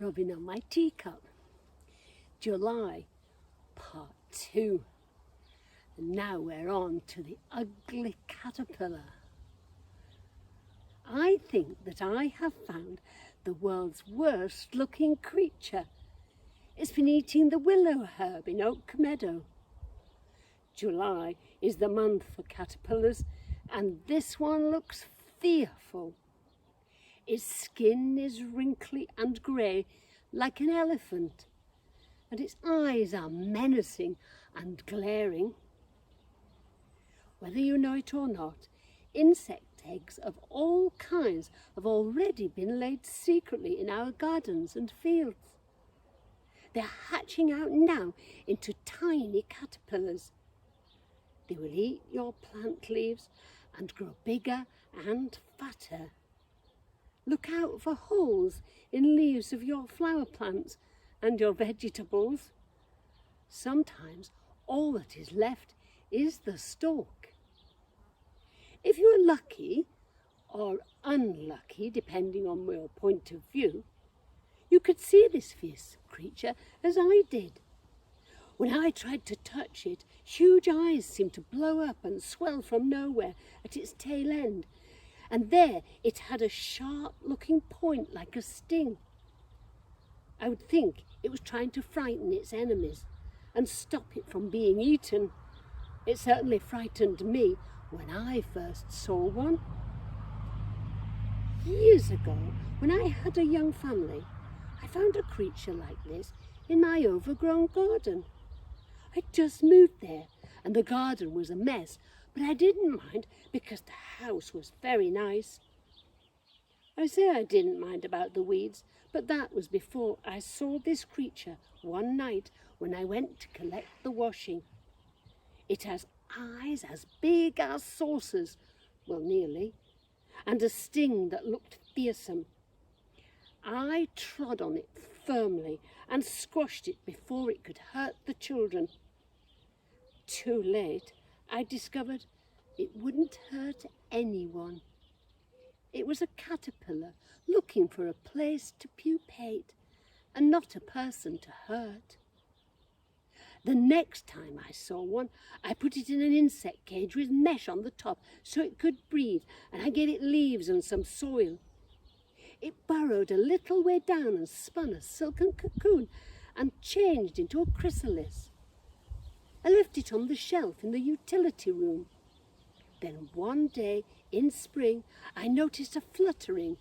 rubbing on my teacup. July, part 2. And now we're on to the ugly caterpillar. I think that I have found the world's worst looking creature. It's been eating the willow herb in Oak Meadow. July is the month for caterpillars, and this one looks fearful. Its skin is wrinkly and grey like an elephant, and its eyes are menacing and glaring. Whether you know it or not, insect eggs of all kinds have already been laid secretly in our gardens and fields. They're hatching out now into tiny caterpillars. They will eat your plant leaves and grow bigger and fatter. Look out for holes in leaves of your flower plants and your vegetables. Sometimes all that is left is the stalk. If you are lucky or unlucky, depending on your point of view, you could see this fierce creature as I did. When I tried to touch it, huge eyes seemed to blow up and swell from nowhere at its tail end, and there it had a sharp-looking point like a sting. I would think it was trying to frighten its enemies and stop it from being eaten. It certainly frightened me when I first saw one. Years ago, when I had a young family, I found a creature like this in my overgrown garden. I'd just moved there and the garden was a mess, but I didn't mind because the house was very nice. I say I didn't mind about the weeds, but that was before I saw this creature one night when I went to collect the washing. It has eyes as big as saucers, well, nearly, and a sting that looked fearsome. I trod on it firmly and squashed it before it could hurt the children. Too late, I discovered it wouldn't hurt anyone. It was a caterpillar looking for a place to pupate and not a person to hurt. The next time I saw one, I put it in an insect cage with mesh on the top so it could breathe, and I gave it leaves and some soil. It burrowed a little way down and spun a silken cocoon and changed into a chrysalis. I left it on the shelf in the utility room. Then one day in spring, I noticed a fluttering,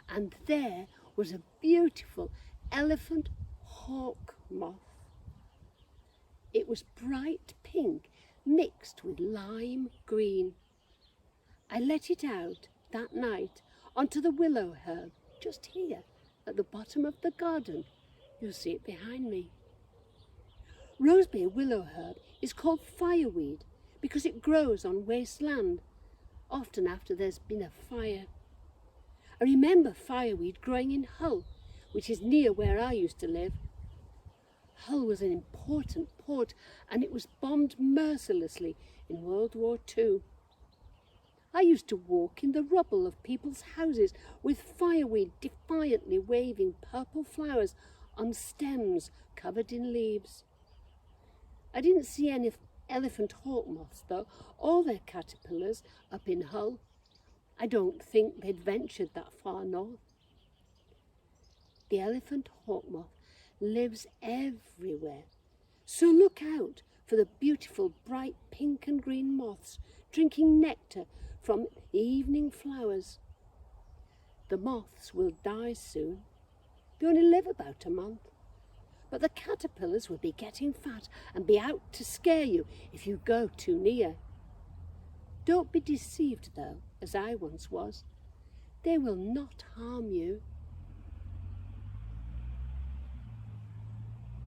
and there was a beautiful elephant hawk moth. It was bright pink mixed with lime green. I let it out that night onto the willow herb just here at the bottom of the garden. You'll see it behind me. Roseberry willow herb is called fireweed because it grows on waste land, often after there's been a fire. I remember fireweed growing in Hull, which is near where I used to live. Hull was an important port and it was bombed mercilessly in World War II. I used to walk in the rubble of people's houses with fireweed defiantly waving purple flowers on stems covered in leaves. I didn't see any elephant hawk moths though, or their caterpillars up in Hull. I don't think they'd ventured that far north. The elephant hawk moth lives everywhere, so look out for the beautiful bright pink and green moths drinking nectar from the evening flowers. The moths will die soon. They only live about a month. But the caterpillars will be getting fat and be out to scare you if you go too near. Don't be deceived though, as I once was. They will not harm you.